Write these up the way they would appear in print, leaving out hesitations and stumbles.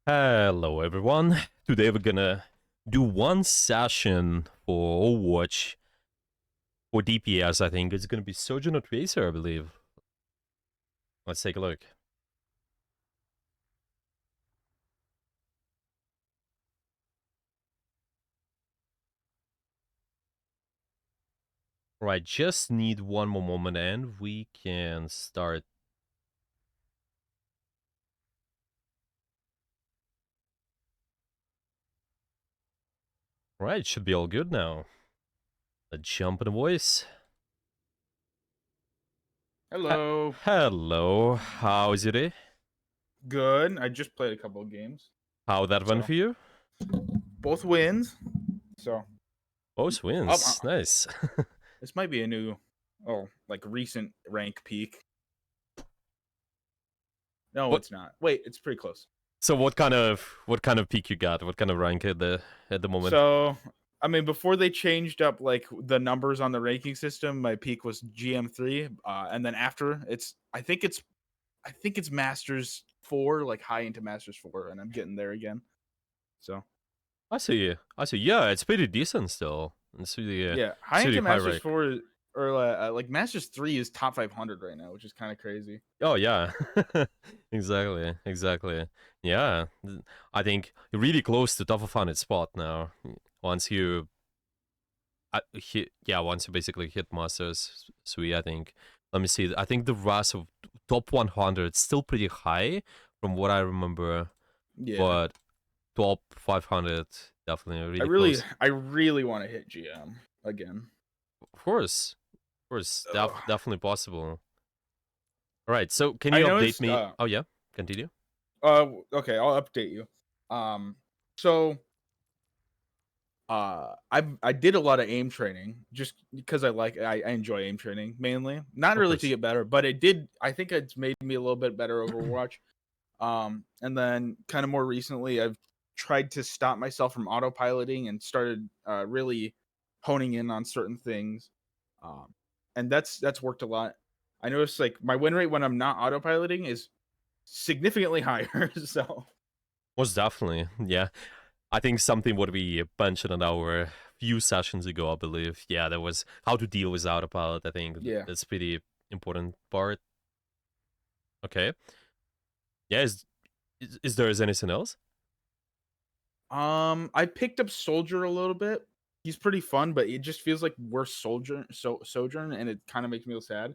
Hello everyone. Today we're gonna do one session for Overwatch for DPS. I think it's gonna be Sojourn or Tracer, I believe. Let's take a look. Right, just need one more moment and we can start. Right, should be all good now. Let's jump in the voice. Hello. Hello, how is your day? Good. I just played a couple of games. How that went So for you? both wins. So Both wins, nice. this might be a new, like recent rank peak. No, What? it's not. Wait, it's pretty close. So what kind of peak you got? What kind of rank at the moment? So I mean, before they changed up like the numbers on the ranking system, my peak was GM3, and then after I think it's Masters 4, like high into Masters 4, and I'm getting there again. So I see. I see. Yeah, it's pretty decent still. yeah, high It's really into high Masters rank. 4 or like Masters 3 is top 500 right now, which is kind of crazy. Oh yeah, exactly, exactly. Yeah, I think you're really close to top of 100 spot now. Once you, once you basically hit Masters 3, I think. Let me see. I think the rest of top 100 still pretty high from what I remember, Yeah. but top 500 definitely I really really close. I really want to hit GM again. Of course, Ugh. definitely possible. All right, so can I you update noticed me? Oh yeah, continue. okay, I'll update you. So I did a lot of aim training just because I enjoy aim training mainly. Not Of really to course. get better, but I think it's made me a little bit better Overwatch. And then kind of more recently I've tried to stop myself from autopiloting and started really honing in on certain things. Um and that's worked a lot. I noticed like my win rate when I'm not autopiloting is significantly higher. So Most definitely, yeah. I think something what we mentioned in our few sessions ago, I believe. Yeah, that was how to deal with autopilot. I think yeah. that's pretty important part. Okay. Yeah, is there anything else? I picked up Soldier a little bit. He's pretty fun, but it just feels like worse Sojourn, and it kind of makes me feel sad.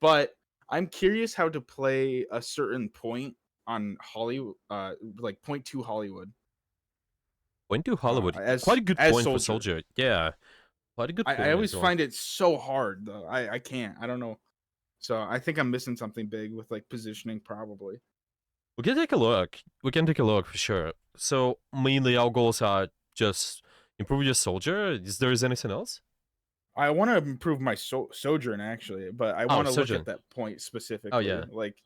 But I'm curious how to play a certain point on Hollywood, like point two Hollywood, Point to Hollywood. Quite as a good as point for Soldier. Soldier. Yeah, quite a good I point always as well. find it so hard though. I can't. I don't know. So I think I'm missing something big with like positioning probably. We can take a look. We can take a look for sure. So mainly our goals are just improve your soldier. Is there anything else? I want to improve my Sojourn actually, but I Oh, want to look at Sojourn. that point Oh specifically. yeah. Like,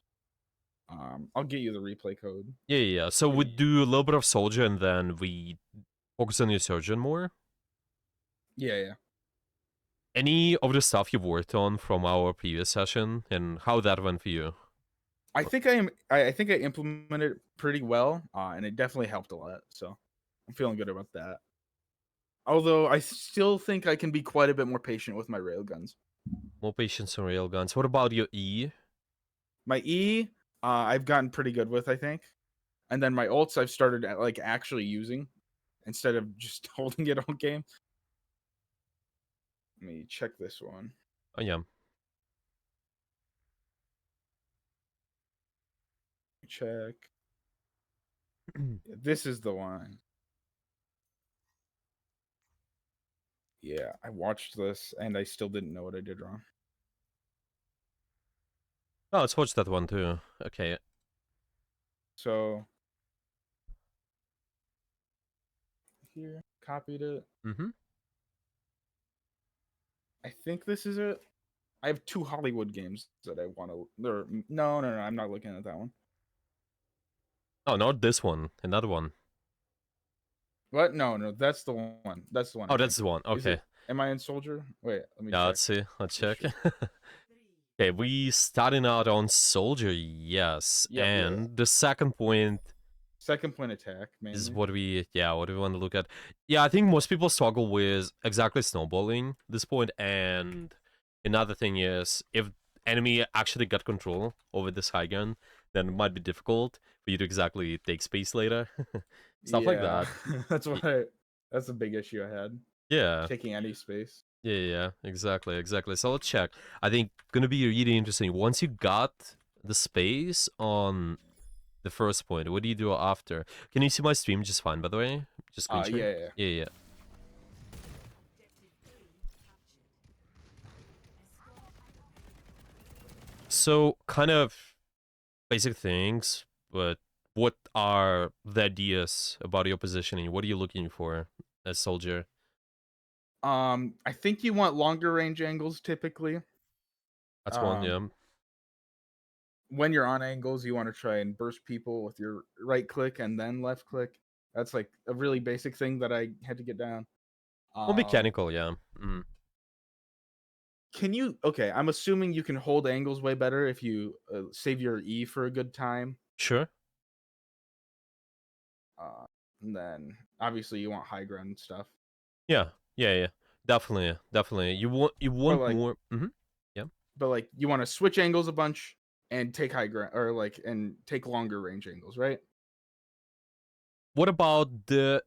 I'll get you the replay code. Yeah. So Give we me, do a little bit of soldier and then we focus on your surgeon more. yeah. Any of the stuff you worked on from our previous session and how that went for you? I think I am. I think I implemented it pretty well, and it definitely helped a lot. So I'm feeling good about that. Although I still think I can be quite a bit more patient with my railguns. More patience on railguns. What about your E? My E, I've gotten pretty good with, I think, and then my ults I've started like actually using instead of just holding it all game. Let me check this one. Oh yeah. Check. This is the one. Yeah, I watched this and I still didn't know what I did wrong. Oh, let's watch that one too. Okay. So here, copied it. Mm-hmm. I think this is it. I have two Hollywood games that I want to. No. I'm not looking at that one. Oh, not this one. Another one. What? No. That's the one. That's the one. Oh, I that's think. the one. Is it? Okay. Am I in Soldier? Wait, let me Yeah, check. let's see. Let's It check. should. Okay, we starting out on soldier, yes. Yep. Yeah. And the second point. Second point attack, This is mainly. what we want to look at. Yeah, I think most people struggle with exactly snowballing this point, and another thing is if enemy actually got control over this high gun, then it might be difficult for you to exactly take space later. Stuff like Yeah, that. that's Y- that's a big issue I had. Yeah. Taking any space. Yeah, exactly. So let's check. I think gonna be really interesting. Once you got the space on the first point, what do you do after? Can you see my stream just fine, by the way? Just screen share? Yeah, yeah. Yeah. So, kind of basic things, but what are the ideas about your positioning? What are you looking for as soldier? I think you want longer range angles typically. That's one, Um, yeah. when you're on angles, you want to try and burst people with your right click and then left click. That's like a really basic thing that I had to get down. More Um, mechanical, yeah. can you? Okay, I'm assuming you can hold angles way better if you save your E for a good time. Sure. Uh, and then obviously you want high ground stuff. Yeah. Definitely. You But want like, more. Yeah. you want to switch angles a bunch and take high ground or like and take longer range angles, right? What about the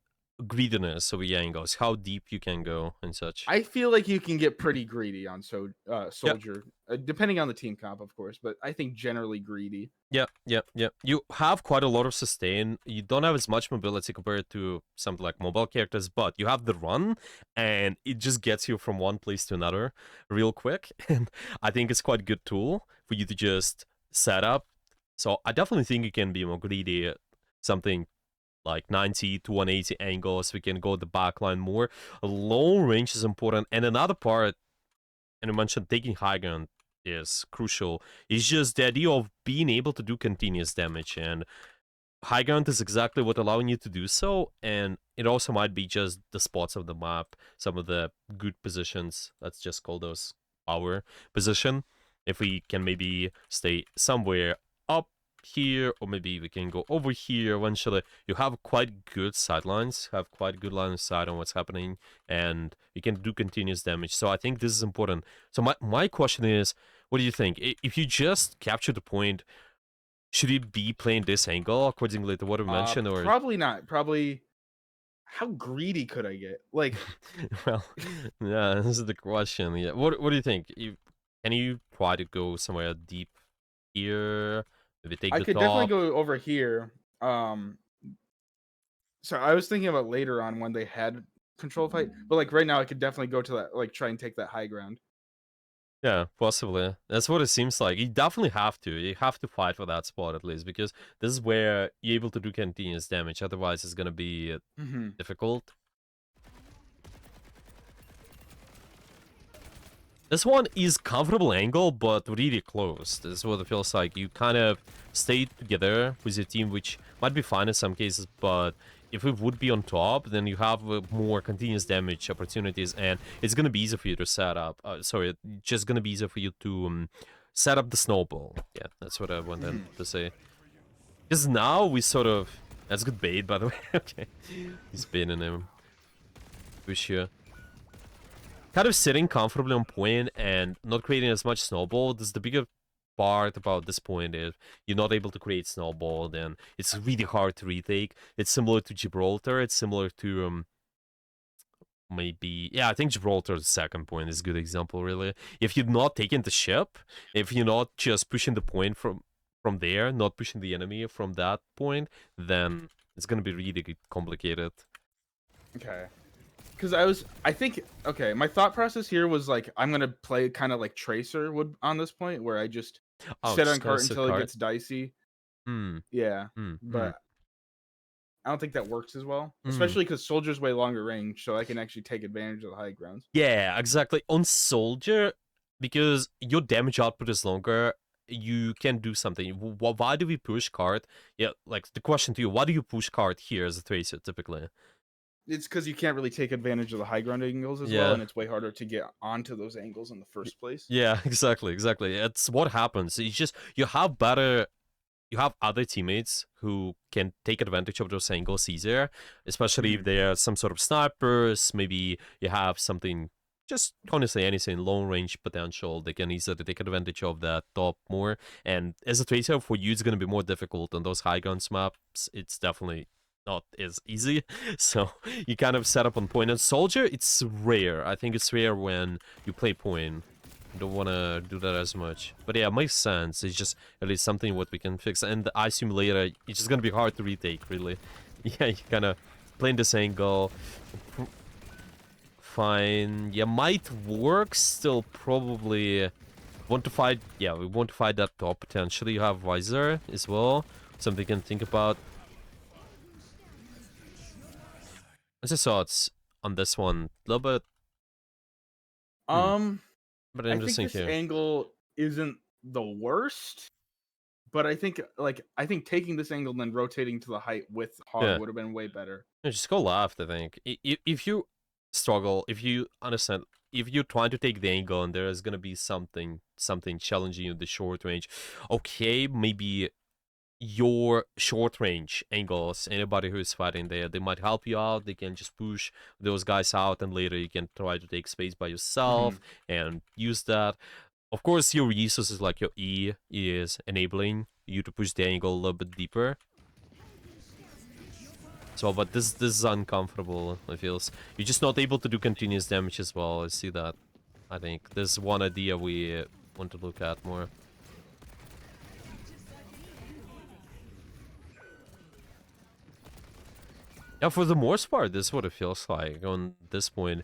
greediness of your angles? How deep you can go and such? I feel like you can get pretty greedy on Yeah, soldier, depending on the team comp, of course. But I think generally greedy. yeah. You have quite a lot of sustain. You don't have as much mobility compared to something like mobile characters, but you have the run, and it just gets you from one place to another real quick. And I think it's quite a good tool for you to just set up. So I definitely think you can be more greedy. Something like 90 to 180 angles. We can go the backline more. Long range is important. And another part, and you mentioned taking high ground is crucial, is just the idea of being able to do continuous damage. And high ground is exactly what allowing you to do so. And it also might be just the spots of the map, some of the good positions. Let's just call those our position. If we can maybe stay somewhere up here, or maybe we can go over here eventually. You have quite good sidelines, have quite good line of sight on what's happening, and you can do continuous damage. So I think this is important. So my question is, what do you think? If you just capture the point, should you be playing this angle accordingly to what we mentioned, or Probably not. Probably. How greedy could I get? Like, well, yeah, this is the question. Yeah, what do you think? Can you try to go somewhere deep here? Maybe take I the could definitely top. go over here. So I was thinking about later on when they had control fight, but like right now, I could definitely go to that, like try and take that high ground. Yeah, possibly. That's what it seems like. You definitely have to. You have to fight for that spot at least, because this is where you're able to do continuous damage. Otherwise, it's gonna be Mm-hmm. difficult. This one is comfortable angle, but really close. This is what it feels like. You kind of stay together with your team, which might be fine in some cases, but if it would be on top, then you have more continuous damage opportunities, and it's gonna be easier for you to set up. Sorry, just gonna be easier for you to set up the snowball. Yeah, that's what I wanted to say. Because now we sort of... That's good bait, by the way. Okay. He's baiting him. Push here. Kind of sitting comfortably on point and not creating as much snowball. This is the bigger part about this point. If you're not able to create snowball, then it's really hard to retake. It's similar to Gibraltar. It's similar to maybe, yeah, I think Gibraltar's second point is a good example, really. If you're not taking the ship, if you're not just pushing the point from there, not pushing the enemy from that point, then it's gonna be really complicated. Okay. Because I think, okay, my thought process here was like, I'm gonna play kind of like Tracer would on this point, where I just Oh, sit on just gonna cart sit until it card. gets dicey. Hmm. Yeah, Hmm. Hmm. but I don't think that works as well, Hmm. especially because Soldier's way longer range, so I can actually take advantage of the high grounds. Yeah, exactly. On Soldier, because your damage output is longer, you can do something. Why do we push card? Yeah, like the question to you, why do you push card here as a tracer typically? It's because you can't really take advantage of the high ground angles as well, Yeah. and it's way harder to get onto those angles in the first place. Yeah, exactly. It's what happens. It's just you have better you have other teammates who can take advantage of those angles easier, especially if they're some sort of snipers. Maybe you have something, just honestly anything, long range potential. They can easily take advantage of that top more. And as a tracer, for you, it's going to be more difficult on those high guns maps. It's definitely not as easy. So you kind of set up on point. And Soldier, it's rare. I think it's rare when you play point. Don't want to do that as much. But yeah, it makes sense. It's just at least something what we can fix. And the eye simulator, it's just going to be hard to retake, really. Yeah, you kind of playing this angle. Fine. Yeah, might work. Still probably want to fight. Yeah, we want to fight that top potentially. You have Visor as well. Something you can think about. What's your thoughts on this one? A little bit, but I think interesting this here. angle isn't the worst, but I think taking this angle and then rotating to the height with hog Yeah. would have been way better. Yeah, just go left, I think. If you struggle, if you understand, if you're trying to take the angle and there is gonna be something challenging you in the short range, okay, maybe your short range angles, anybody who is fighting there, they might help you out. They can just push those guys out, and later you can try to take space by yourself and use that. Of course, your resources like your E is enabling you to push the angle a little bit deeper. So, but this is uncomfortable, it feels. You're just not able to do continuous damage as well, I see that. I think this is one idea we want to look at more. Yeah, for the most part, this is what it feels like on this point.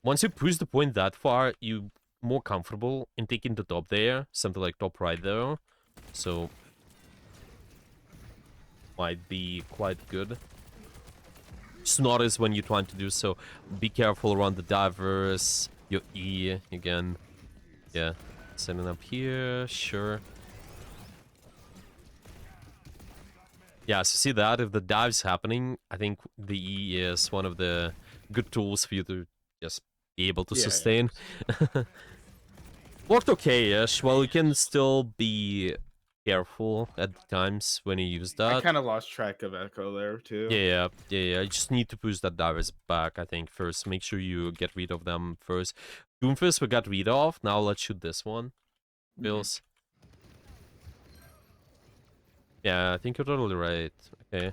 Once you push the point that far, you're more comfortable in taking the top there, something like top right there. So, might be quite good. Just notice when you're trying to do so. Be careful around the divers. Your E again. Yeah. Setting up here. Sure. Yeah, so see that? If the dive's happening, I think the E is one of the good tools for you to just be able to sustain. Yeah. Worked okay-ish. Well, you can still be careful at times when you use that. I kind of lost track of Echo there too. Yeah. You just need to push that divers back, I think, first. Make sure you get rid of them first. Doomfist we got rid of. Now let's shoot this one. Bills. Yeah, I think you're totally right. Okay.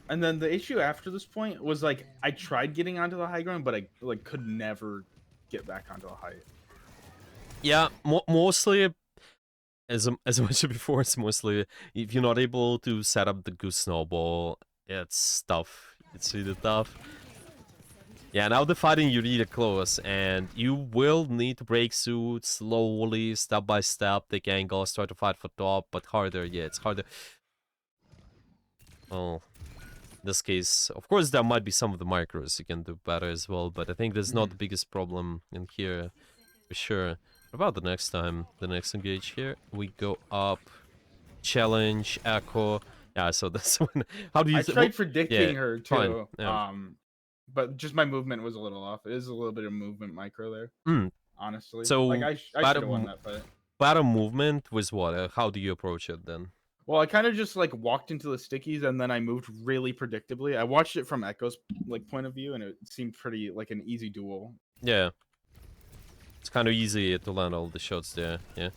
And then the issue after this point was like I tried getting onto the high ground, but I like could never get back onto the height. Yeah, mostly as I mentioned before, it's mostly if you're not able to set up the goose snowball, it's tough. It's really tough. Yeah, now the fighting you really close, and you will need to break suit slowly, step by step, take angles, try to fight for top, but harder. Yeah, it's harder. Well, in this case, of course, there might be some of the micros you can do better as well, but I think that's not the biggest problem in here, for sure. What about the next time? The next engage here? We go up, challenge, echo. Yeah, so that's when... How do you... I tried predicting her too, fine, yeah. but just my movement was a little off. It is a little bit of movement micro there, honestly. So, like I should have won that fight. Battle movement was what? How do you approach it then? Well, I kind of just like walked into the stickies and then I moved really predictably. I watched it from Echo's like point of view and it seemed pretty like an easy duel. Yeah. It's kind of easy to land all the shots there, yeah.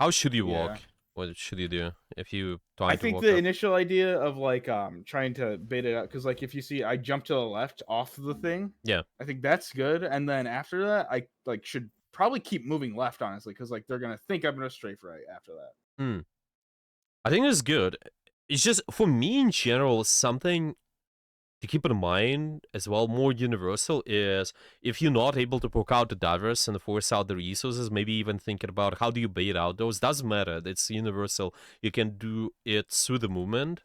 How should you walk? What should you do if you I think the initial idea of like trying to bait it out, because like if you see I jump to the left off the thing, yeah, I think that's good. And then after that, I like should probably keep moving left, honestly, because like they're gonna think I'm gonna strafe right after that. I think it's good. It's just for me in general, something to keep in mind as well, more universal, is if you're not able to poke out the divers and force out the resources, maybe even thinking about how do you bait out those. Doesn't matter, it's universal. You can do it through the movement.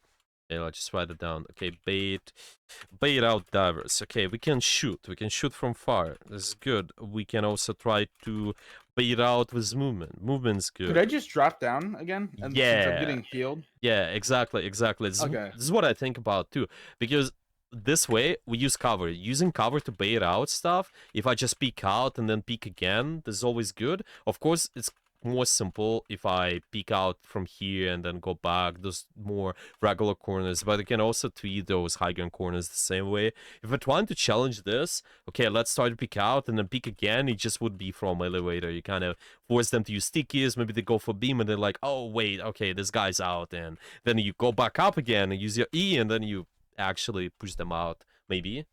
Okay, I'll just write it down. Okay, bait out divers. Okay, we can shoot from far. This is good. We can also try to bait out with movement. Movement's good. Could I just drop down again? And since I'm getting healed? Yeah, exactly. This is what I think about too, because this way we use cover. Using cover to bait out stuff, if I just peek out and then peek again, this is always good. Of course, it's more simple if I peek out from here and then go back. Those more regular corners, but I can also treat those high ground corners the same way. If I'm trying to challenge this, okay, let's start to peek out and then peek again. It just would be from elevator. You kind of force them to use stickies. Maybe they go for beam and they're like, oh wait, okay, this guy's out, and then you go back up again and use your E, and then you actually push them out. Maybe.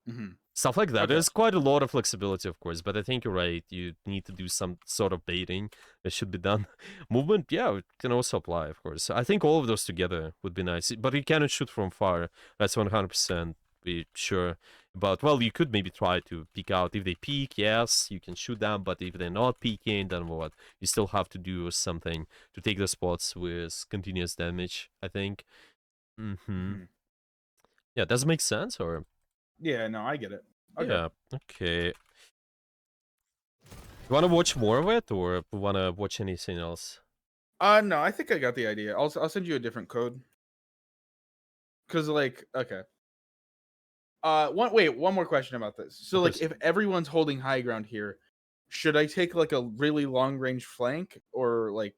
Mhm. Stuff like that. Okay. There's quite a lot of flexibility, of course, but I think you're right. You need to do some sort of baiting that should be done. Movement, yeah, it can also apply, of course. I think all of those together would be nice, but you cannot shoot from far. That's 100% be sure about. Well, you could maybe try to peek out. If they peek, yes, you can shoot them, but if they're not peeking, then what? You still have to do something to take the spots with continuous damage, I think. Mhm. Yeah, does it make sense, or? Yeah, no, I get it. Okay. Yeah, okay. You want to watch more of it, or want to watch anything else? No, I think I got the idea. I'll send you a different code. Cause like, okay. One more question about this. So Of like, course. if everyone's holding high ground here, should I take like a really long range flank, or like,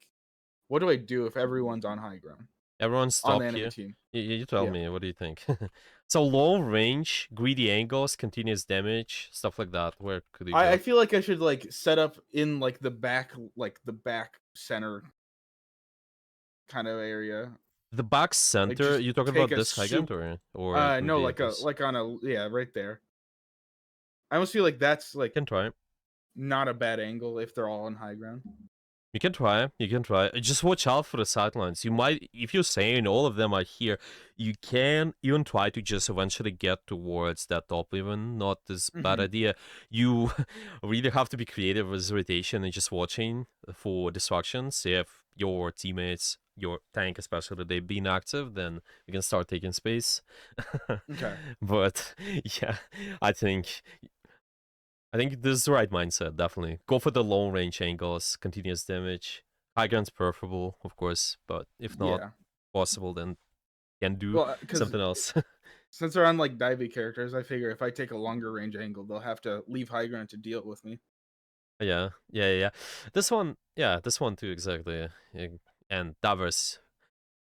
what do I do if everyone's on high ground Everyone on the stop enemy here. team? You tell Yeah, me, what do you think? So low range, greedy angles, continuous damage, stuff like that. Where could you I go? feel like I should like set up in like the back center kind of area. The back Like center, just you talking take about a this high ground, soup. or No, greedy like a angles? like on a yeah right there. I almost feel like that's like You can try. not a bad angle if they're all on high ground. You can try. You can try. Just watch out for the sidelines. You might, if you're saying all of them are here, you can even try to just eventually get towards that top. Even not this bad Hmm. idea. You really have to be creative with rotation and just watching for distractions. If your teammates, your tank especially, they've been active, then you can start taking space. Okay. But yeah, I think I think this is the right mindset, definitely. Go for the long range angles, continuous damage. High ground's preferable, of course, but if not Yeah. possible, then can do Well, because something else. since they're on like divey characters, I figure if I take a longer range angle, they'll have to leave high ground to deal with me. Yeah. This one too, exactly. And diverse.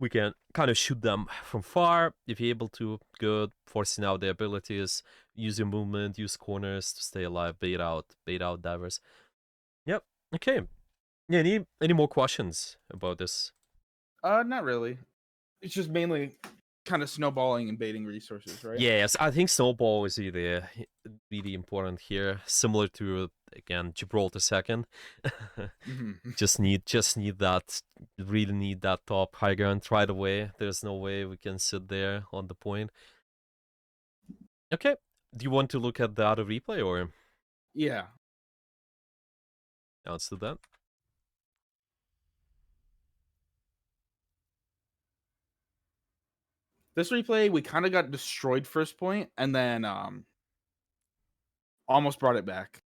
We can kind of shoot them from far if you're able to. Good, forcing out their abilities. Use your movement, use corners to stay alive. Bait out divers. Yep. Okay. Yeah. Any more questions about this? Not really. It's just mainly kind of snowballing and baiting resources, right? Yes, I think snowball is really important here. Similar to again Gibraltar second. Hmm. just need that. Really need that top high ground right away. There's no way we can sit there on the point. Okay. Do you want to look at the other replay, or Yeah. let's do that? This replay, we kind of got destroyed first point, and then almost brought it back.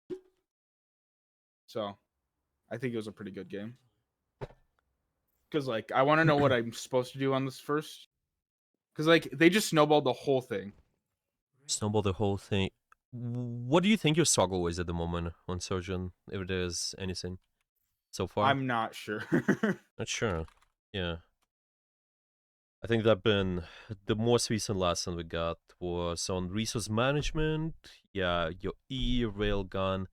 So I think it was a pretty good game. Because like I want to know what I'm supposed to do on this first. Because like they just snowballed the whole thing. Snowball the whole thing. What do you think your struggle is at the moment on Sojourn, if there's anything so far? I'm not sure. Not sure. Yeah. I think that been the most recent lesson we got was on resource management. Yeah, your E railgun.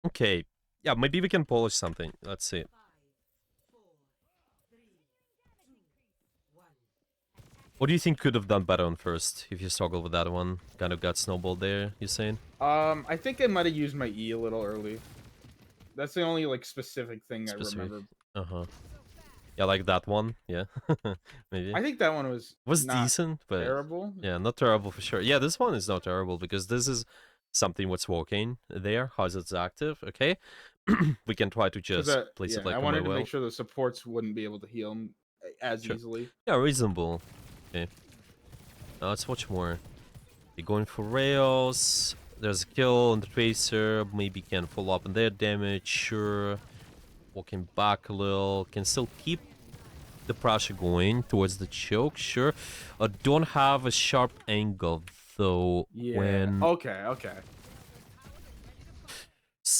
Okay, yeah, maybe we can polish something. Let's see. What do you think could have done better on first if you struggled with that one? Kind of got snowballed there. You saying? I think I might have used my E a little early. That's the only like specific thing I Specific. remember. Uh-huh. Yeah, like that one. Yeah, maybe. I think that one was not Decent, but terrible. yeah, not terrible for sure. Yeah, this one is not terrible because this is something what's working there. How's it's active? Okay, we can try to Because just place it yeah, I like on my wanted to make well. sure the supports wouldn't be able to heal him as Sure. easily. Yeah, reasonable. Okay. Now let's watch more. They're going for rails. There's a kill on the tracer. Maybe can follow up on their damage. Sure. Walking back a little. Can still keep the pressure going towards the choke. Sure. Don't have a sharp angle though. Yeah. When Okay.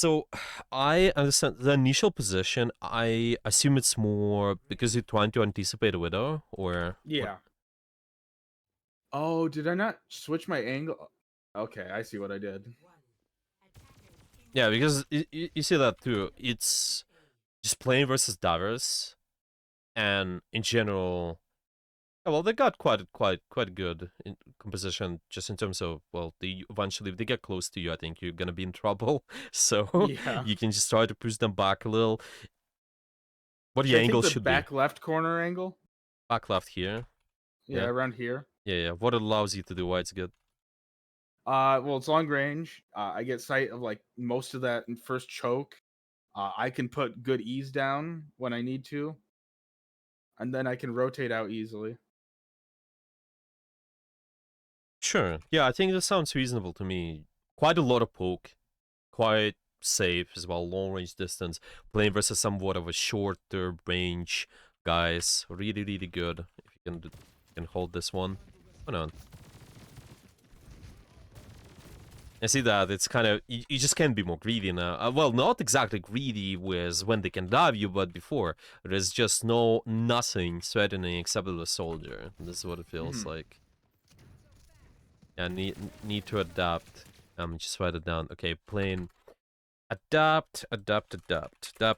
So I understand the initial position. I assume it's more because you're trying to anticipate a widow, or what? Yeah. Oh, did I not switch my angle? Okay, I see what I did. Yeah, because you see that too. It's just playing versus divers, and in general, yeah, well, they got quite good in composition, just in terms of, well, they eventually if they get close to you, I think you're gonna be in trouble. So Yeah. you can just try to push them back a little. What the Should I take angle the should be? back left corner angle? Back left here. Yeah, Yeah, around here. yeah. What it allows you to do, why it's good. Well, it's long range. I get sight of like most of that in first choke. I can put good ease down when I need to, and then I can rotate out easily. Sure. Yeah, I think that sounds reasonable to me. Quite a lot of poke, quite safe as well, long range distance. Playing versus somewhat of a shorter range guys, really good. If you can hold this one. Why not? I see that it's kind of you just can't be more greedy now. Well, not exactly greedy with when they can dive you, but before there's just nothing threatening except the soldier. This is what it feels Mhm. like. Yeah, need to adapt. Just write it down. Okay, plane. Adapt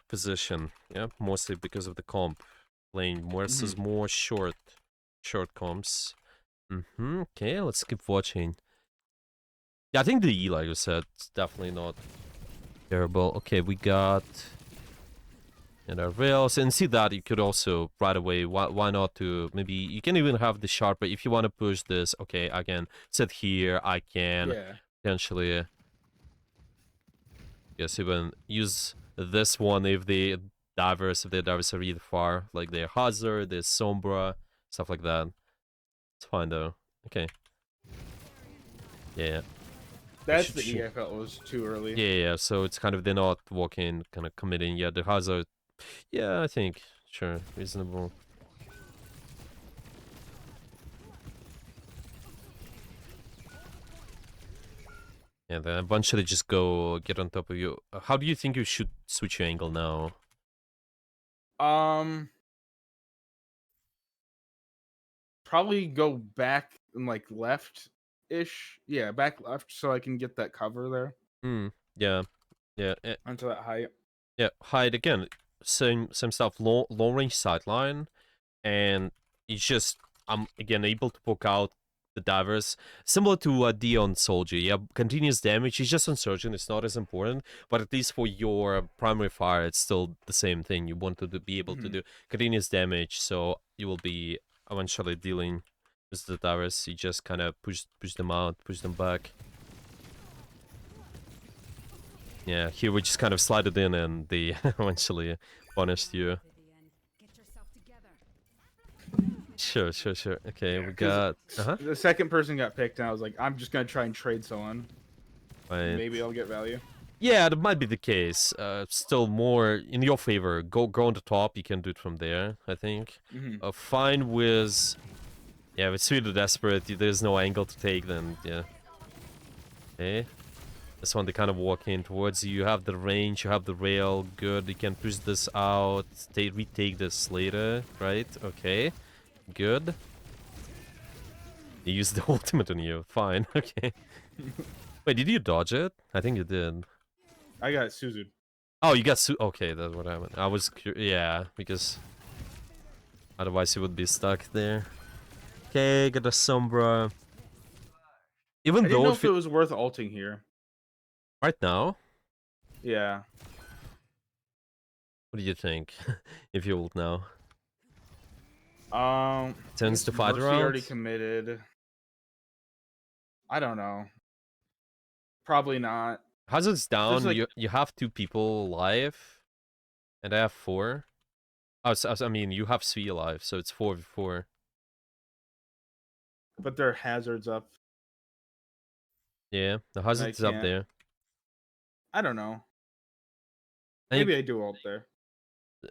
position. Yeah, mostly because of the comp. Plane versus Mhm. more short comps. Okay, let's keep watching. Yeah, I think the E, like you said, it's definitely not terrible. Okay, we got and our rails, and see that you could also right away. Why not to maybe you can even have the sharper if you want to push this. Okay, I can sit here. I can Yeah. potentially, yes, even use this one if the divers are really far, like their hazard, their sombra, stuff like that. It's fine though. Okay, yeah, it That's should. the E I felt was too early. Yeah. So it's kind of they're not walking, kind of committing. Yeah, the hazard. Yeah, I think sure, reasonable. Yeah, then eventually just go get on top of you. How do you think you should switch your angle now? Um, Probably go back and like left ish. Yeah, back left so I can get that cover there Hmm. Yeah. Yeah. onto that height. Yeah. Hide again. Same stuff. Long range sideline, and it's just I'm again able to poke out the divers, similar to Dion Soldier. Yeah, continuous damage. It's just on Surgeon. It's not as important, but at least for your primary fire, it's still the same thing. You want to be able to Mhm. do continuous damage, so you will be eventually dealing with the divers. You just kind of push them out, push them back. Yeah, here we just kind of slide it in, and they eventually punished you. Sure. Okay, Yeah, we because got the second person got picked, and I was like, I'm just gonna try and trade someone. right. Maybe I'll get value. Yeah, that might be the case. Still more in your favor. Go on the top. You can do it from there, I think. Hmm. Fine with... Yeah, if it's really desperate, there's no angle to take, then yeah. Okay. This one, they kind of walk in towards you. You have the range, you have the rail. Good. You can push this out. Retake this later, right? Okay. Good. They use the ultimate on you. Fine. Okay. Wait, did you dodge it? I think you did. I got Suzu. Oh, you got okay, that's what happened. I was yeah, because otherwise he would be stuck there. Okay, got a Sombra. I Even didn't though know if if it was worth alting here. right now, Yeah. what do you think? If you ult now, I tends guess to fight Mercy around. already committed. I don't know. Probably not. Hazard's There's down. like, You have two people alive, and I have four. Oh, I mean you have three alive, so it's 4v4. but there are hazards up, Yeah, the and I Hazard's up can't. there. I don't know. I Maybe think I do ult there.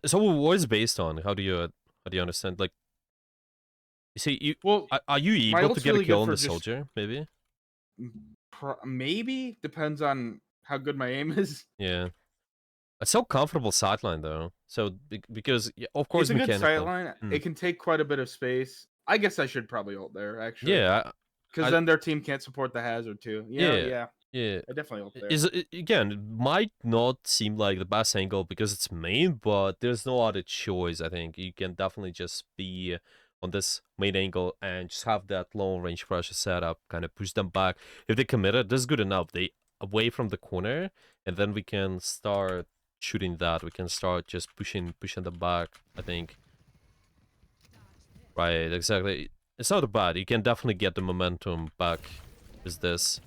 so. What is based on? How do you understand? Like, you see, Well, are you my able to ult's get a really kill good on for the just soldier? Maybe. maybe depends on how good my aim is. Yeah. It's so comfortable sideline though. So because of course It's a good sight mechanically. line. Hmm. It can take quite a bit of space. I guess I should probably ult there actually, Yeah. because then their team can't support the hazard too. Yeah, Yeah. yeah. Yeah. I definitely ult there. Again, it might not seem like the best angle because it's main, but there's no other choice. I think you can definitely just be on this main angle and just have that long range pressure setup, kind of push them back. If they committed, this is good enough. They away from the corner, and then we can start shooting that. We can start just pushing them back. I think. Right, exactly. It's not bad. You can definitely get the momentum back. Is this?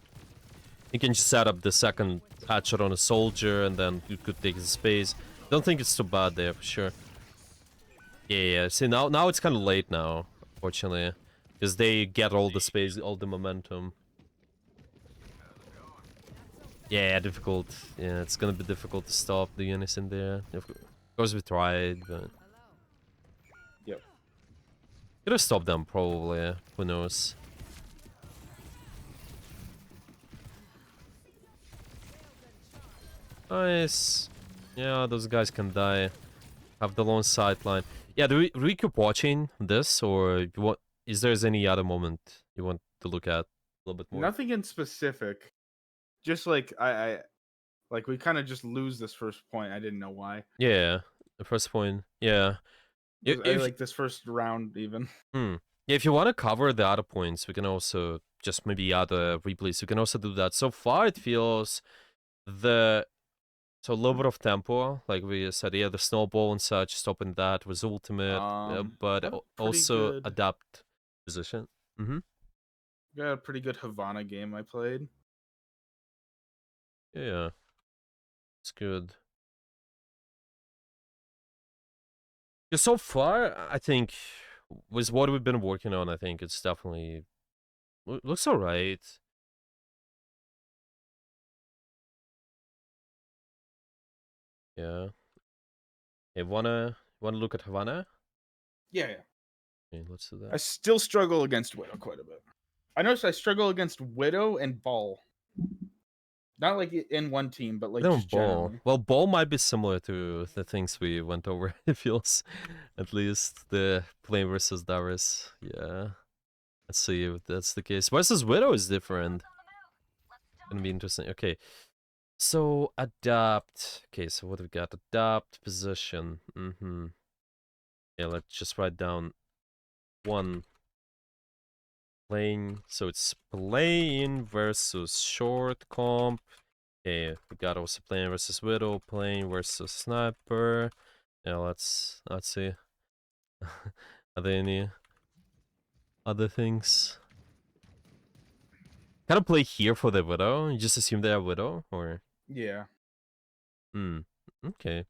You can just set up the second hatchet on a soldier, and then you could take the space. Don't think it's too bad there for sure. Yeah. See, now it's kind of late now, unfortunately, because they get all the space, all the momentum. Yeah, difficult. Yeah, it's gonna be difficult to stop the units in there. Of course, we tried, but Yep. could have stopped them probably. Who knows? Nice. Yeah, those guys can die. Have the long sideline. Yeah, do we keep watching this, or you want? Is there any other moment you want to look at a little bit more? Nothing in specific. Just like I like we kind of just lose this first point. I didn't know why. Yeah, the first point. Yeah, I if like this first round even. yeah, if you want to cover the other points, we can also just maybe add replays. We can also do that. So far, it feels the so a little bit of tempo, like we said, yeah, the snowball and such, stopping that was ultimate, but Got a pretty also good adapt position. Mm-hmm. got a pretty good Havana game I played. Yeah, it's good. Yeah, so far, I think with what we've been working on, I think it's definitely looks alright. Yeah. Hey, wanna look at Havana? Yeah, yeah. Okay, let's do I that. still struggle against Widow quite a bit. I noticed I struggle against Widow and Ball. Not like in one team, but like Then just ball. generally. Well, ball might be similar to the things we went over. It feels, at least the plane versus Darius. Yeah. Let's see if that's the case. Versus Widow is different. Gonna be interesting. Okay. So adapt. Okay, so what do we got? Adapt position. Mm-hmm. Yeah, let's just write down one playing. So it's playing versus short comp. Okay, we got also playing versus Widow, playing versus Sniper. Yeah, let's see. Are there any other things? Kind of play here for the Widow. You just assume they are Widow, or Yeah. hmm. Okay.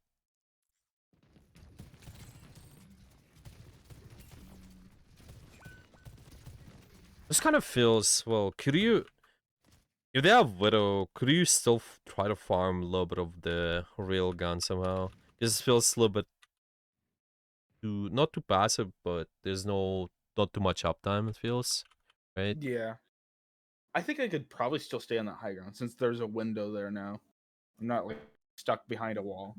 This kind of feels well. Could you, if they have Widow, could you still try to farm a little bit of the real gun somehow? This feels a little bit too not too passive, but there's not too much uptime. It feels right. Yeah. I think I could probably still stay on that high ground since there's a window there now. I'm not like stuck behind a wall.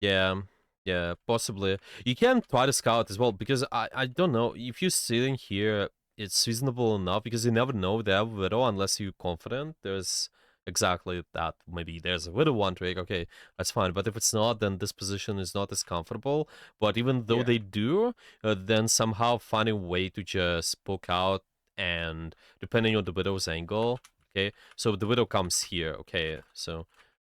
Yeah, yeah, possibly. You can try to scout as well because I don't know if you're sitting here, it's reasonable enough because you never know they have Widow unless you're confident. There's exactly that. Maybe there's a Widow one trick. Okay, that's fine. But if it's not, then this position is not as comfortable. But even though Yeah. they do, then somehow finding a way to just poke out and depending on the Widow's angle. Okay, so the Widow comes here. Okay, so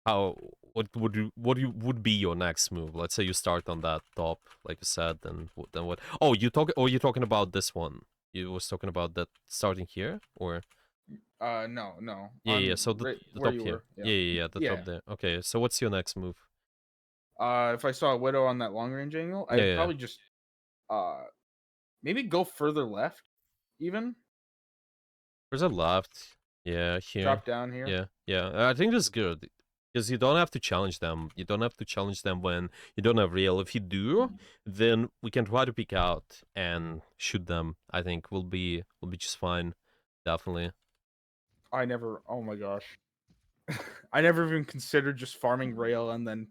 how would be your next move? Let's say you start on that top, like you said, then what? Oh, you're talking about this one. You was talking about that starting here, or No, no. yeah. On So right the where top you here. were. Yeah. Yeah, the Yeah. top there. Okay, so what's your next move? If I saw a Widow on that long range angle, Yeah, I'd yeah. probably just uh maybe go further left, even There's a left. Yeah, here. drop down here. Yeah. I think that's good because you don't have to challenge them. You don't have to challenge them when you don't have real. If you do, then we can try to pick out and shoot them. I think we'll be just fine. Definitely. I never. Oh my gosh. I never even considered just farming rail and then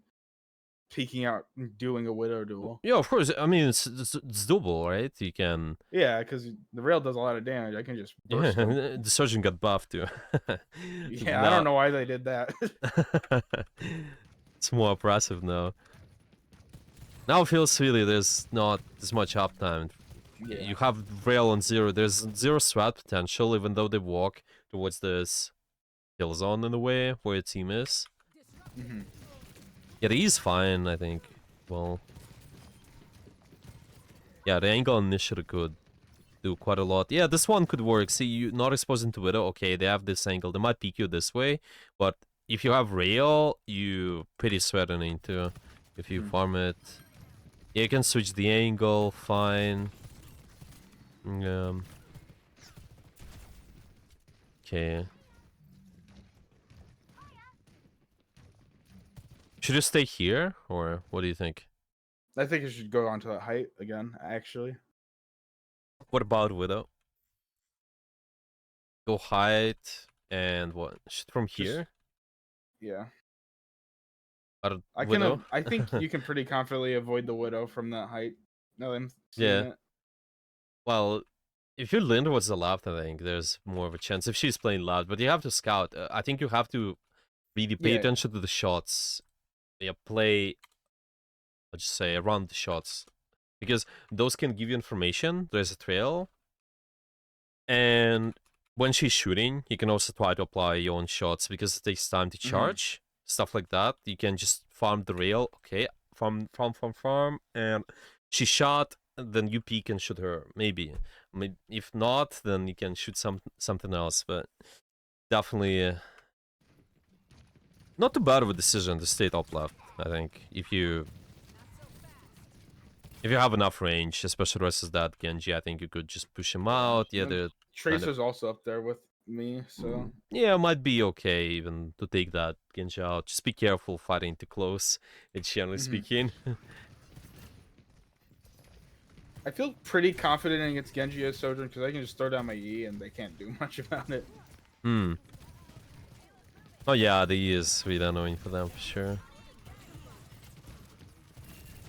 peeking out and doing a widow duel. Yeah, of course. I mean, it's doable, right? You can. Yeah, because the rail does a lot of damage. I can just Yeah, burst them. the surgeon got buffed too. Yeah, I don't know why they did that. It's more oppressive now. Now it feels really there's not as much uptime. Yeah. You have rail on zero. There's zero strat potential, even though they walk towards this kill zone in a way where your team is. Mm-hmm. Yeah, the E is fine, I think. Well, yeah, the angle initiative could do quite a lot. Yeah, this one could work. See, you not exposing to Widow. Okay, they have this angle. They might peek you this way, but if you have rail, you pretty threatening too. If you farm it, yeah, you can switch the angle. Fine. Okay. Should you stay here, or what do you think? I think it should go onto that height again, actually. What about Widow? Go height and what? From here? Yeah. Out of I Widow? can. I think you can pretty confidently avoid the widow from that height. Now that I'm seeing Yeah. it. Well, if you lean towards the left, I think there's more of a chance if she's playing loud. But you have to scout. I think you have to really pay Yeah. attention to the shots. Yeah, play. Let's just say around the shots, because those can give you information. There's a trail, and when she's shooting, you can also try to apply your own shots because it takes time to charge. Stuff like that. You can just farm the rail. Okay, farm, and she shot. Then you peek and shoot her. Maybe. I mean, if not, then you can shoot something else. But definitely not too bad of a decision to stay top left. I think if you have enough range, especially versus that Genji, I think you could just push him out. Yeah, the Tracer's also up there with me, so yeah, it might be okay even to take that Genji out. Just be careful fighting too close, generally speaking. I feel pretty confident against Genji as Sojourn because I can just throw down my E and they can't do much about it. Oh yeah, the E is really annoying for them for sure.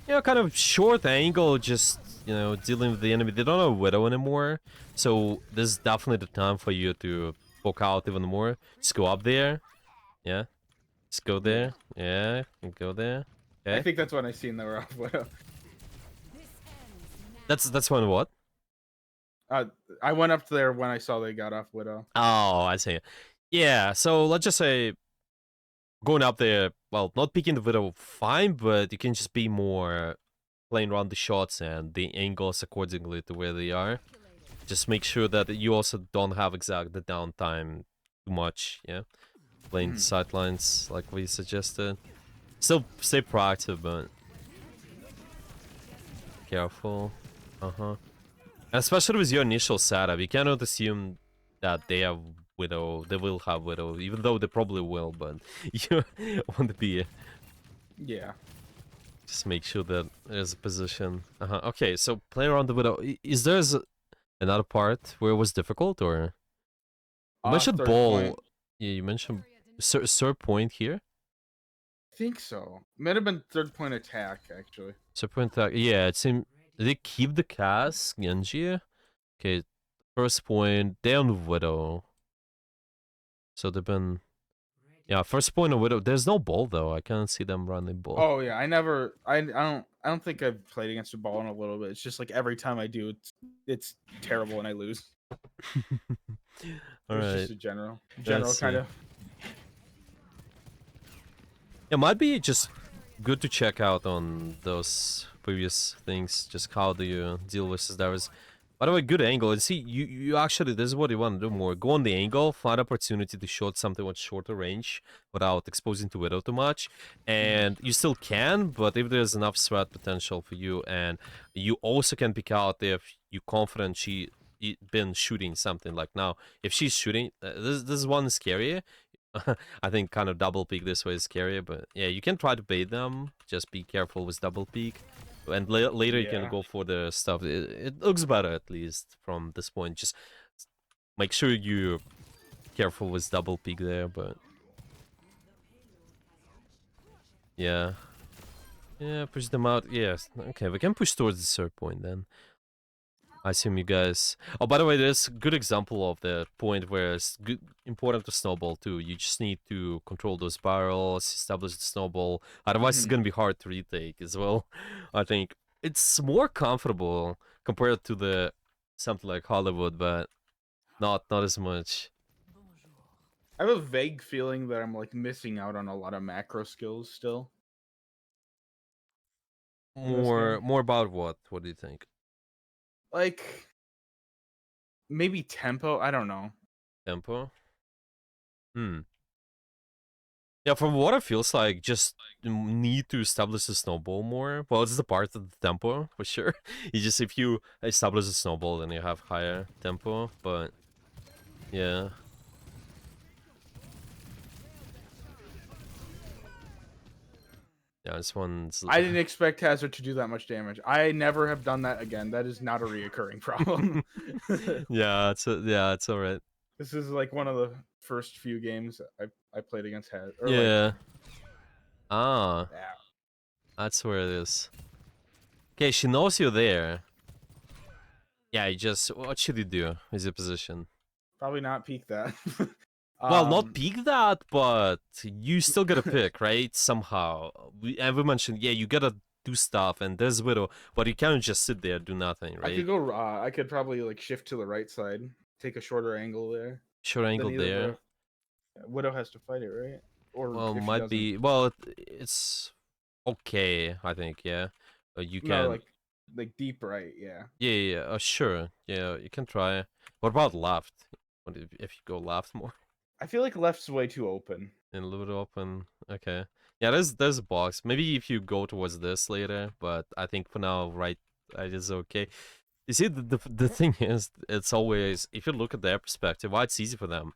Yeah, kind of short angle, just, dealing with the enemy. They don't have Widow anymore, so this is definitely the time for you to poke out even more. Just go up there. Yeah. Just go there. Yeah, and go there. Okay. I think that's when I seen they were off Widow. That's when what? I went up there when I saw they got off Widow. Oh, I see. Yeah, so let's just say going up there, well, not picking the Widow, fine, but you can just be more playing around the shots and the angles accordingly to where they are. Just make sure that you also don't have the downtime too much, yeah? Playing the sidelines like we suggested. Still stay proactive, but careful. Especially with your initial setup, you cannot assume that they have Widow. They will have Widow, even though they probably will. But you want to be. Yeah. Just make sure that there's a position. Okay, so play around the Widow. Is there another part where it was difficult, or you mentioned ball? Point. Yeah, you mentioned third point here. I think so. Might have been third point attack actually. Third point attack. Yeah, it seemed. Did they keep the cast, Genji? Okay, first point, down Widow. So they've been... Yeah, first point of Widow. There's no ball, though. I can't see them running ball. Oh, yeah, I don't think I've played against a ball in a little bit. It's just like every time I do, it's terrible and I lose. Alright. Just a general kind of. It might be just good to check out on those previous things. Just how do you deal with this? By the way, good angle. And see, you actually, this is what you want to do more. Go on the angle, find opportunity to shoot something with shorter range without exposing to Widow too much. And you still can, but if there's enough threat potential for you, and you also can pick out if you're confident she been shooting something. Like now, if she's shooting, this one is scary. I think kind of double peek this way is scarier, but yeah, you can try to bait them. Just be careful with double peek. And later you can go for the stuff. It looks better, at least, from this point. Just make sure you're careful with double peek there, but... Yeah. Yeah, push them out. Yes. Okay, we can push towards the third point then. I assume you guys. Oh, by the way, there's a good example of the point where it's good, important to snowball too. You just need to control those barrels, establish the snowball. Otherwise, it's Mhm. gonna be hard to retake as well. I think it's more comfortable compared to the something like Hollywood, but not as much. I have a vague feeling that I'm like missing out on a lot of macro skills still in this game. More about what? What do you think? Like maybe tempo. I don't know. Tempo? Hmm. Yeah, from what it feels like, just need to establish the snowball more. Well, it's the part of the tempo for sure. You just if you establish a snowball, then you have higher tempo. But yeah, yeah, this one's I didn't expect Hazard to do that much damage. I never have done that again. That is not a reoccurring problem. yeah, it's alright. This is like one of the first few games I played against Hazard. Or like, Yeah, ah, yeah, that's where it is. Okay, she knows you're there. Yeah, you just what should you do? Is your position? probably not peak that. Well, not um, peak that, but you still gotta pick, right? Somehow. And we mentioned, yeah, you gotta do stuff, and there's Widow, but you can't just sit there do nothing, I could right? go raw. I could probably like shift to the right side, take a shorter angle there. Short Then angle either there. Widow has to fight it, right? Or Well, if she might doesn't, be. Well, it's okay, I think, yeah. You no, can. like deep right, yeah. Yeah, sure. Yeah, you can try. What about left? What if you go left more? I feel like left's way too open. And a little bit open. Okay. Yeah, there's a box. Maybe if you go towards this later, but I think for now, right is okay. You see, the thing is, it's always if you look at their perspective, why it's easy for them.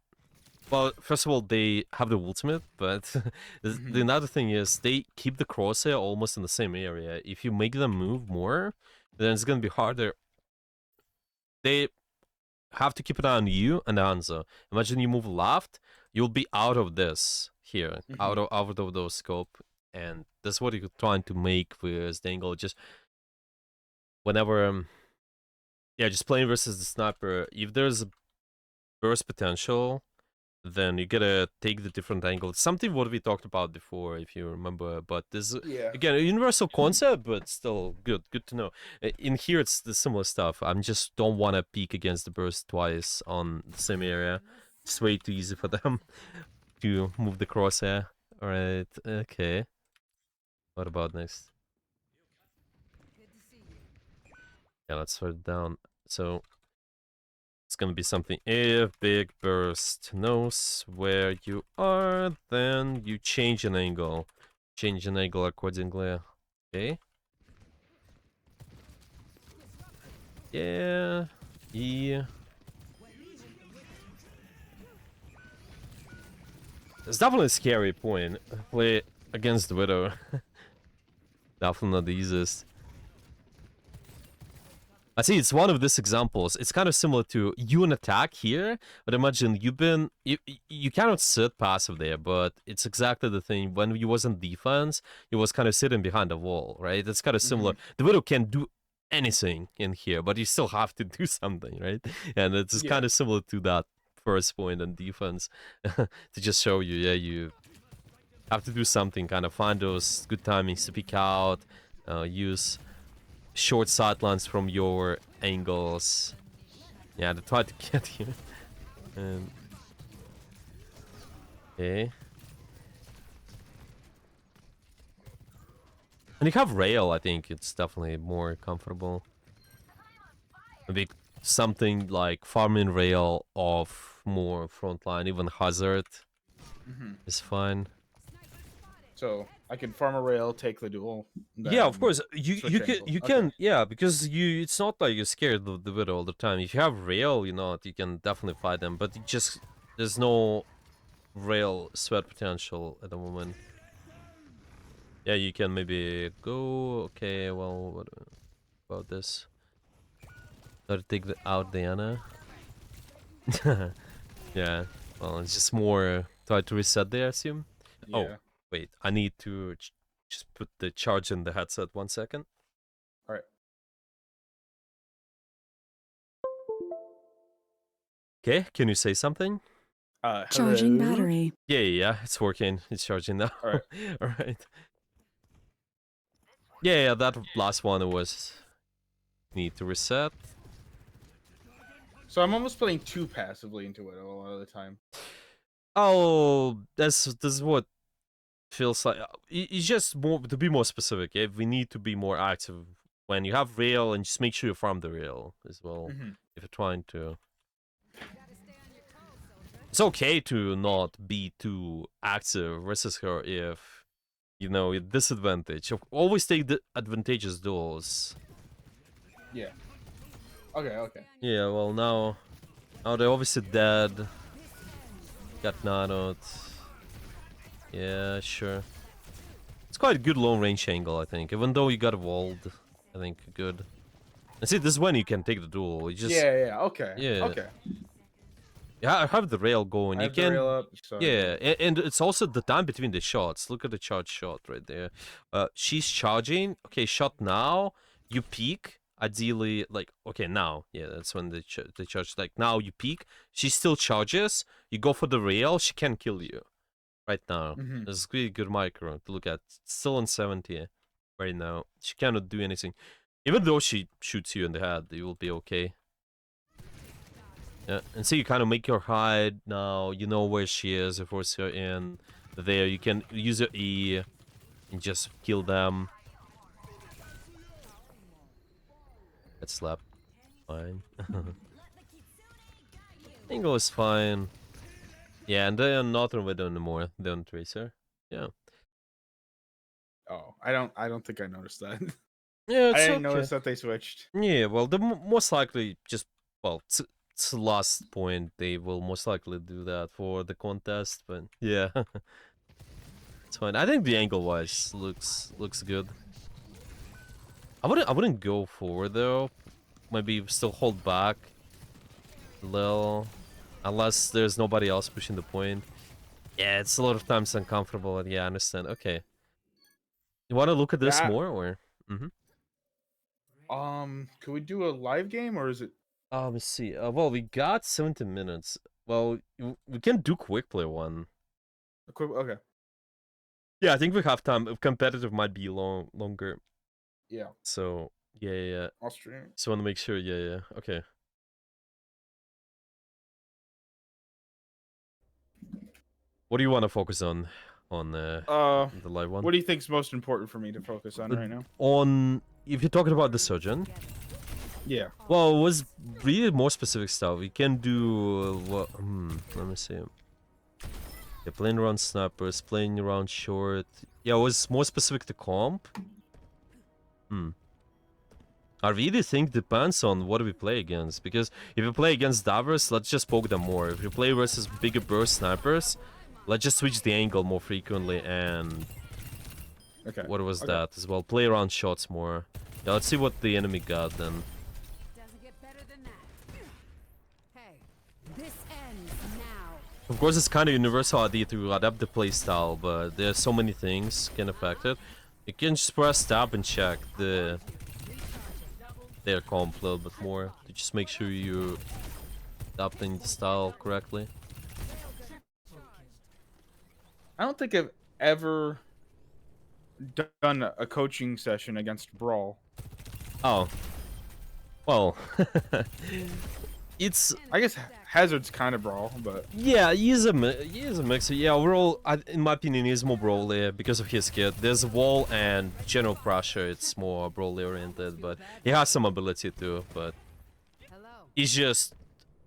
Well, first of all, they have the ultimate, but the Mhm. another thing is they keep the crosshair almost in the same area. If you make them move more, then it's gonna be harder. They have to keep an eye on you and Hanzo. Imagine you move left, you'll be out of this here, Mhm. out of those scope, and that's what you're trying to make with the angle. Just whenever, yeah, just playing versus the sniper. If there's burst potential, then you gotta take the different angle. It's something what we talked about before, if you remember. But this Yeah. again a universal concept, but still good to know. In here, it's the similar stuff. I'm just don't want to peek against the burst twice on the same area. It's way too easy for them to move the crosshair. All right, okay. What about next? Yeah, let's slow it down. So it's gonna be something if big burst knows where you are, then you change an angle. Change an angle accordingly. Okay. Yeah. Yeah. It's definitely a scary point. Play against the Widow. Definitely not the easiest. I see it's one of these examples. It's kind of similar to you an attack here, but imagine you cannot sit passive there, but it's exactly the thing. When you was in defense, you was kind of sitting behind the wall, right? It's kind of similar. Mhm. The Widow can do anything in here, but you still have to do something, right? And it's just Yeah. kind of similar to that first point in defense to just show you, yeah, you have to do something, kind of find those good timings to peek out, use short sidelines from your angles. Yeah, they try to get you. And okay. And you have rail, I think it's definitely more comfortable. Maybe something like farming rail off more frontline, even hazard Mhm. is fine. So I can farm a rail, take the duel, Yeah, of then course. You switch you can angles. you Okay. can yeah, because it's not like you're scared of the widow all the time. If you have rail, you know, you can definitely fight them, but there's no rail sweat potential at the moment. Yeah, you can maybe go. Okay, well, what about this? Gotta take out Diana. Yeah, well, it's just more try to reset there, I assume. Oh, Yeah. wait, I need to Just put the charge in the headset 1 second. All right. Okay, can you say something? Charging Hello? battery. Yeah, it's working. It's charging now. All right. All right. Yeah, that last one was need to reset. So I'm almost playing too passively into it a lot of the time. Oh, this is what feels like. It's just more to be more specific. Yeah, we need to be more active when you have rail, and just make sure you farm the rail as well. Mhm. If you're trying to, it's okay to not be too active versus her if you know a disadvantage. Always take the advantageous duels. Yeah. Okay. Yeah, well now they're obviously dead. Got nanoed. Yeah, sure. It's quite a good long range angle, I think. Even though you got walled, I think good. And see, this is when you can take the duel. You just Yeah. Okay. yeah, Okay. yeah. Have the rail going. I You have the can rail up. So yeah, and it's also the time between the shots. Look at the charge shot right there. She's charging. Okay, shot now. You peek. Ideally, like okay now. Yeah, that's when the charge. Like now you peek. She still charges. You go for the rail. She can kill you. Right now. Mhm. This is really good micro to look at. Still on 70 right now. She cannot do anything. Even though she shoots you in the head, you will be okay. Yeah, and so you kind of make your hide now. You know where she is. You force her in there. You can use your E and just kill them. That slap. Fine. Angle is fine. Yeah, and they're not on Widow anymore. They're on Tracer. Yeah. Oh, I don't think I noticed that. Yeah, I it's didn't okay. notice that they switched. Yeah, well, they most likely just well, it's the last point. They will most likely do that for the contest, but yeah, it's fine. I think the angle wise looks good. I wouldn't go forward though. Maybe still hold back a little, unless there's nobody else pushing the point. Yeah, it's a lot of times uncomfortable. And yeah, I understand. Okay, you want to look at this Yeah. more or? Could we do a live game or is it? Let me see. Well, we got 70 minutes. Well, we can do quick play one. Okay. Yeah, I think we have time. Competitive might be longer. Yeah. So yeah. I'll stream. Just want to make sure. Yeah. Okay. What do you want to focus on the live one? What do you think's most important for me to focus on right now? On if you're talking about the surgeon, Yeah. well, it was really more specific stuff. We can do what? Let me see. Yeah, playing around snipers, playing around short. Yeah, it was more specific to comp. I really think depends on what we play against. Because if you play against Davros, let's just poke them more. If you play versus bigger burst snipers, let's just switch the angle more frequently and Okay. what was that as well? Play around shots more. Yeah, let's see what the enemy got then. Doesn't get better than that. Hey, this ends now. Of course, it's kind of universal idea to adapt the playstyle, but there's so many things can affect it. You can just press tab and check their comp a little bit more to just make sure you're adapting the style correctly. I don't think I've ever done a coaching session against Brawl. Oh. Well, it's I guess Hazard's kind of Brawl, but yeah, he is a mixer. Yeah, overall, in my opinion, he's more brawly because of his kit. There's wall and general pressure. It's more brawly oriented, but he has some ability too. But he's just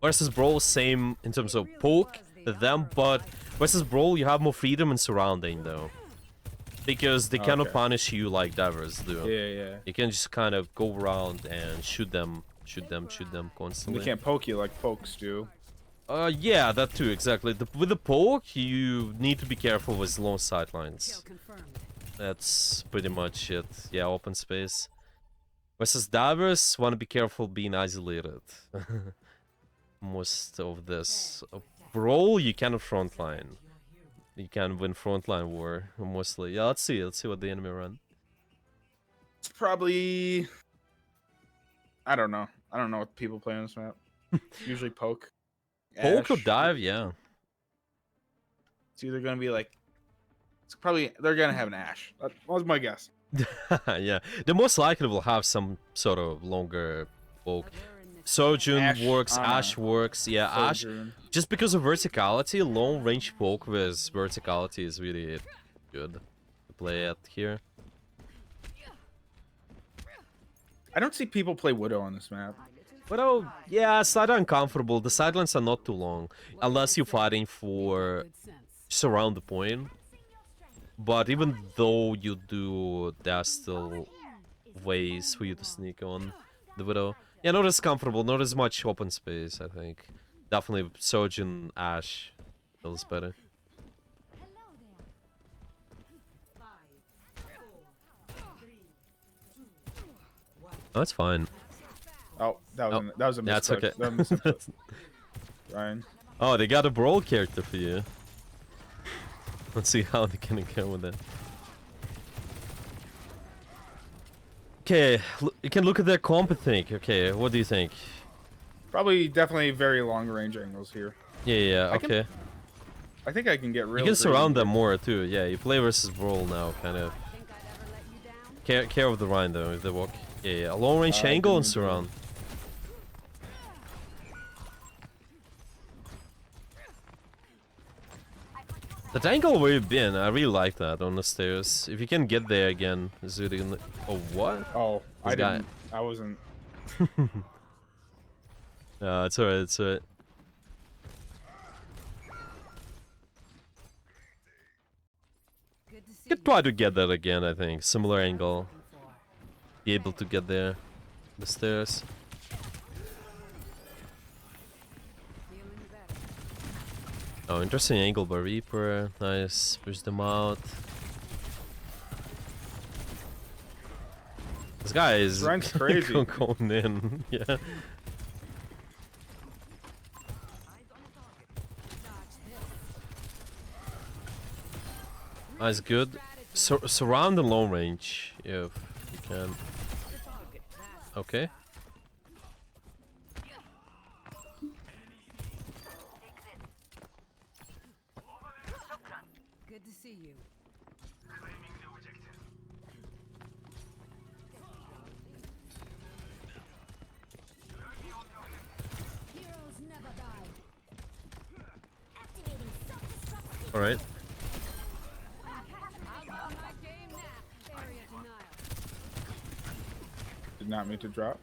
versus brawl same in terms of poke them, but versus brawl you have more freedom in surrounding though, because they cannot Okay. punish you like divers do. yeah. You can just kind of go around and shoot them And constantly. they can't poke you like pokes do. Yeah, that too, exactly. With the poke, you need to be careful with long sightlines. That's pretty much it. Yeah, open space. Versus divers, want to be careful being isolated. Most of this. Brawl, you cannot frontline. you can win frontline war mostly. Yeah, let's see what the enemy run. It's probably. I don't know. I don't know what people play on this map. Usually poke. Poke or Ash. dive, yeah. It's either gonna be like. It's probably they're gonna have an Ash. That was my guess. Yeah, they most likely will have some sort of longer poke. We're in this Sojourn Ash works, on Ash a works, yeah, Ash. Sojourn. Just because of verticality, long range poke with verticality is really good to play at here. I don't see people play Widow on this map. But oh, yeah, slightly uncomfortable. The sidelines are not too long, unless you're fighting for good sense. just around the point. But even though you do, there's still ways for you to sneak on the Widow. Yeah, not as comfortable, not as much open space, I think. Definitely Sojourn Ash feels better. Oh, that's fine. Oh, that was a That's misclick. okay. That was a misclick. Ryan. Oh, they got a brawl character for you. Let's see how they can go with it. Okay, you can look at their comp and think. Okay, what do you think? Probably definitely very long range angles here. Yeah, I can okay. I think I can get real. You can surround greedy. them more too. Yeah, you play versus brawl now, kind of. Think I'd ever let you down? Care of the Rhine though, if they walk. Yeah, a long range I angle and didn't surround. That angle where you've been, I really like that on the stairs. If you can get there again, Zudi in the... Oh, what? Oh, I This guy- didn't. I wasn't. It's alright, it's alright. Good to see You could try to get that again, I think. Similar angle. you. Be able to get there. The stairs. Feeling better. Oh, interesting angle by Reaper. Nice. Push them out. This guy is Ryan's crazy. going in. Yeah. Dodge this. Nice, good. Surround the long range if you can. Okay. Good to see you. Heroes never die. All right. I'm on my game now. Area denial. Did not mean to drop.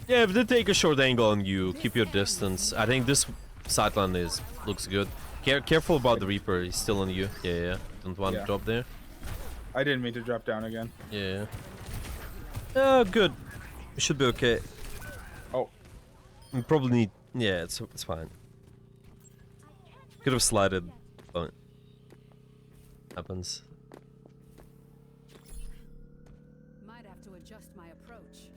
Yeah, if they take a short angle on you, keep your distance. I think this sideline looks good. Careful about the Reaper. He's still on you. Yeah. Don't want to Yeah. drop there. I didn't mean to drop down again. Yeah. Good. We should be okay. Oh, We probably need. Yeah, it's fine. Could have slided, but happens. Might have to adjust my approach.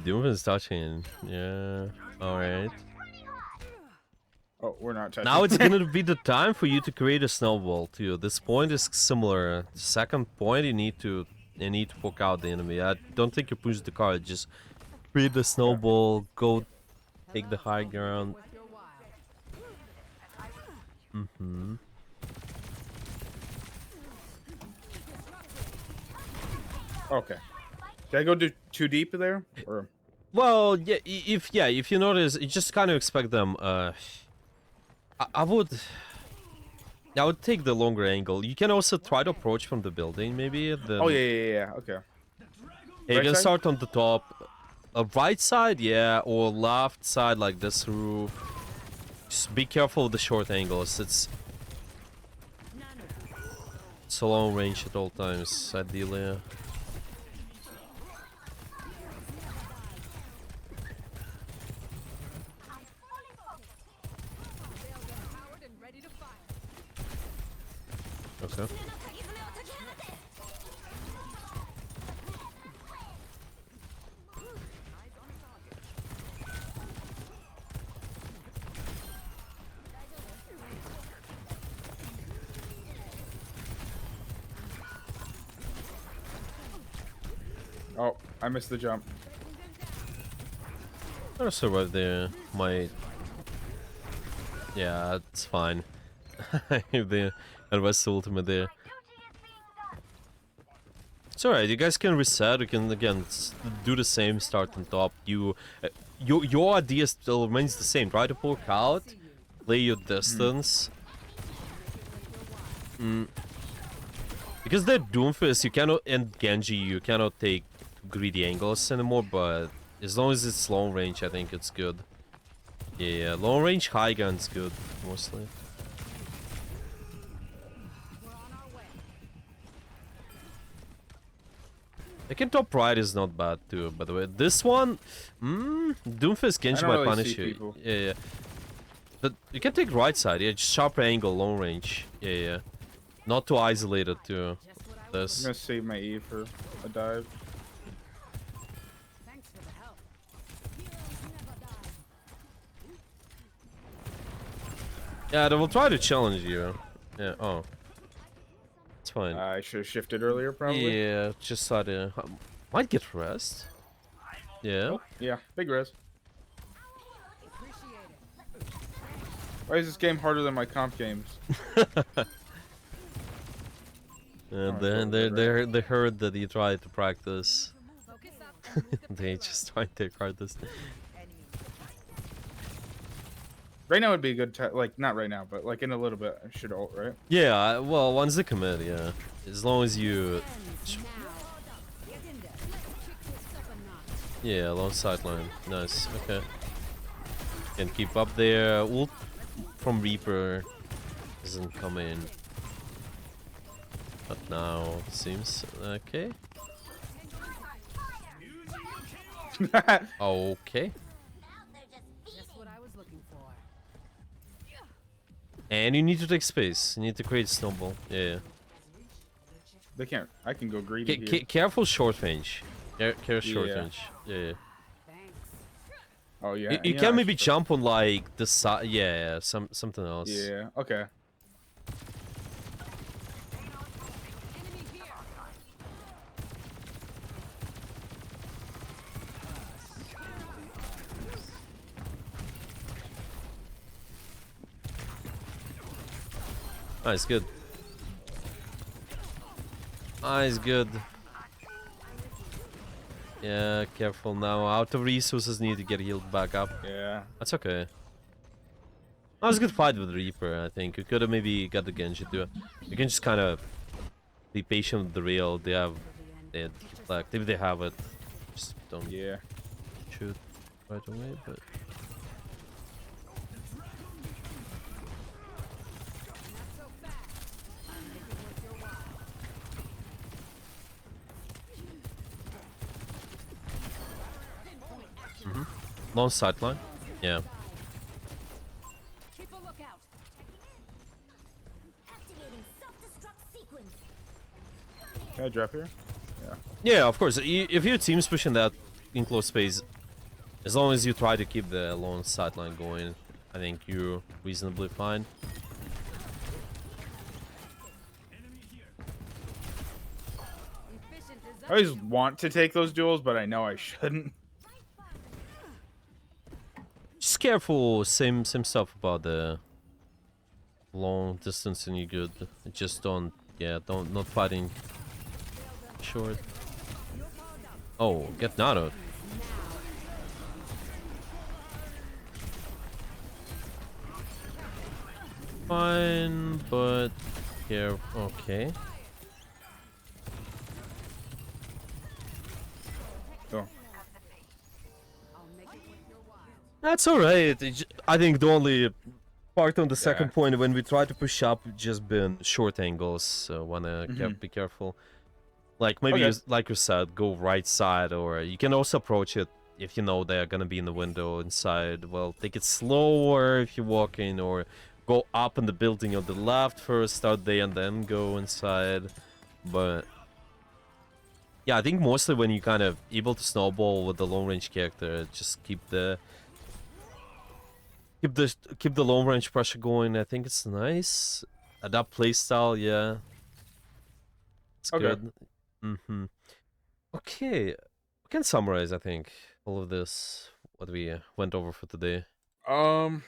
Doom is touching. Yeah. All right. oh, we're not touching. Now it's gonna be the time for you to create a snowball too. This point is similar. Second point, you need to poke out the enemy. I don't think you push the card. Just create the snowball. Go take the high ground. With your wild. Okay. Did I go too deep there? Or Well, yeah. If you notice, you just kind of expect them. I would take the longer angle. You can also try to approach from the building, maybe. Then oh yeah. Okay. you Right can side? start on the top. Right side, yeah, or left side, like this roof. Just be careful with the short angles. It's a long range at all times, ideally. They'll get powered and ready to fire. Okay. Oh, I missed the jump. I'm gonna survive there. My... Yeah, it's fine. If the advanced ultimate there. It's alright, you guys can reset, you can again do the same, start on top. Your idea still remains the same, try to poke out, play your distance. Because they're Doomfist, you cannot, and Genji, you cannot take greedy angles anymore, but as long as it's long range, I think it's good. Yeah, long range high gun's good, mostly. I can top right is not bad too, by the way. This one, Doomfist Genji might punish you. Yeah. But you can take right side, yeah, just sharp angle, long range. Yeah. Not too isolated too. This. I'm gonna save my E for a dive. Thanks for the help. Yeah, they will try to challenge you. Yeah, oh. It's fine. I should have shifted earlier, probably. Yeah, just try to... might get rest. Yeah. Oh, yeah, big res. Why is this game harder than my comp games? They heard that you tried to practice. Focus up. They just tried to practice. Right now would be a good time. Like, not right now, but like in a little bit, I should ult, right? Yeah, well, once they commit, yeah. As long as you... Yeah, long sideline. Nice, okay. Can keep up there. Ult from Reaper doesn't come in. But now, it seems... Okay. Okay. Just what I was looking for. And you need to take space. You need to create snowball. Yeah. They can't. I can go greedy. Careful short range. Careful short Yeah. range. Yeah. Thanks. Oh yeah. You yeah, can I maybe should- jump on like the side. Yeah, something else. Yeah. Okay. Enemy here. Nice, good. Nice, good. Yeah, careful now. Out of resources, need to get healed back up. Yeah. That's okay. That was a good fight with Reaper, I think. You could have maybe got the Genji too. You can just kind of be patient with the rail. They have it deflect. If they have it, just don't Yeah. shoot right away, but... Not so fast. I'm making it worth your while. Long sideline. Yeah. Keep a lookout. Activating self-destruct sequence. Can I drop here? Yeah, of course. If your team's pushing that in close space, as long as you try to keep the long sideline going, I think you're reasonably fine. Efficient I design. always want to take those duels, but I know I shouldn't. Just careful, same stuff about the long distance and you good. Just don't, yeah, not fighting short. Oh, get Naruto. Fine, but here, okay. Oh. I'll make it worth your while. That's alright. I think the only part on the second Yeah. point when we try to push up just been short angles, so wanna be careful. Like maybe Okay. like you said, go right side, or you can also approach it if you know they're gonna be in the window inside. Well, take it slower if you're walking, or go up in the building on the left first, start there and then go inside. But yeah, I think mostly when you kind of able to snowball with the long range character, just keep the long range pressure going. I think it's nice. Adapt playstyle, yeah. It's Okay. good. Okay. We can summarize, I think, all of this, what we went over for today. I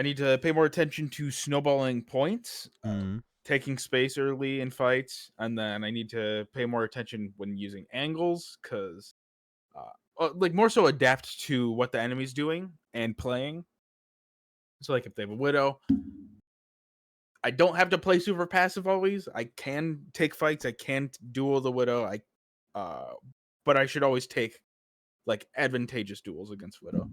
need to pay more attention to snowballing points, Mm. taking space early in fights, and then I need to pay more attention when using angles, because like more so adapt to what the enemy's doing and playing. So like if they have a widow, I don't have to play super passive always. I can take fights. I can duel the widow. But I should always take like advantageous duels against widow.